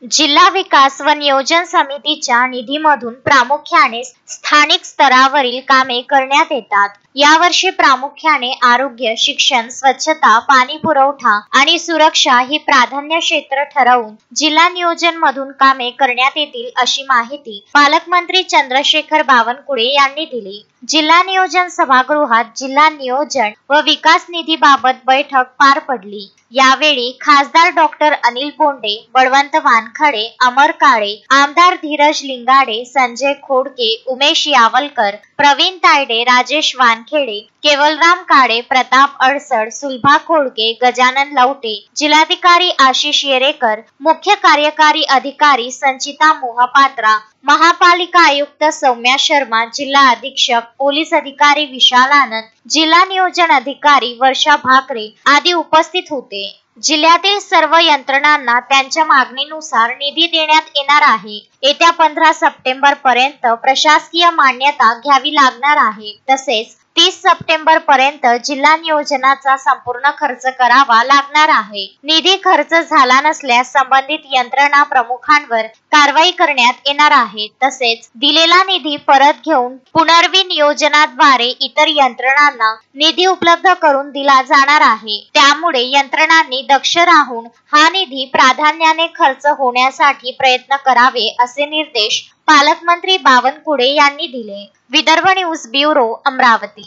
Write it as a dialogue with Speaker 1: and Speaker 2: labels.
Speaker 1: जिल्हा विकास व नियोजन समितीच्या निधीमधून प्रामुख्याने स्थानिक स्तरावरील कामे करण्यात येतात। यावर्षी प्रामुख्याने आरोग्य, शिक्षण, स्वच्छता, पाणी पुरवठा आणि सुरक्षा ही प्राधान्य क्षेत्र ठरवून जिल्हा नियोजन मधून कामे करण्यात येतील अशी माहिती पालकमंत्री चंद्रशेखर बावनकुळे यांनी दिली। जिल्हा नियोजन सभागृहात जिल्हा नियोजन व विकास निधीबाबत बैठक पार पडली। यावेळी खासदार डॉक्टर अनिल बोंडे, बळवंत वानखडे, अमर काळे, आमदार धीरज लिंगाडे, संजय खोडके, उमेश यावलकर, प्रवीण तायडे, राजेश वानखेडे, केवलराम काळे, प्रताप अडसड, सुलभा खोडके, गजानन लवटे, जिल्हाधिकारी आशिष येरेकर, मुख्य कार्यकारी अधिकारी संचिता मोहपात्रा, महापालिका आयुक्त सौम्या शर्मा, जिल्हा अधीक्षक पोलीस अधिकारी विशाल आनंद, जिल्हा नियोजन अधिकारी वर्षा भाकरे आदी उपस्थित होते। जिल्ह्यातील सर्व यंत्रणांना त्यांच्या मागणीनुसार निधी देण्यात येणार आहे। येत्या 15 सप्टेंबर पर्यंत प्रशासकीय मान्यता घ्यावी लागणार आहे। तसेच 30 सप्टेंबर पर्यंत जिल्हा नियोजनाचा संपूर्ण खर्च करावा लागणार आहे। निधी खर्च झाला नसल्यास संबंधित यंत्रणा प्रमुखांवर कारवाई करण्यात येणार आहे। तसेच दिलेला निधी परत घेऊन पुनर्विनियोजनाद्वारे इतर यंत्रणांना निधी उपलब्ध करून दिला जाणार आहे। त्यामुळे यंत्रणांनी दक्ष राहून हा निधी प्राधान्याने खर्च होण्यासाठी प्रयत्न करावे असे निर्देश पालकमंत्री बावनकुळे यांनी दिले। Vidarbha news bureau, Amravati.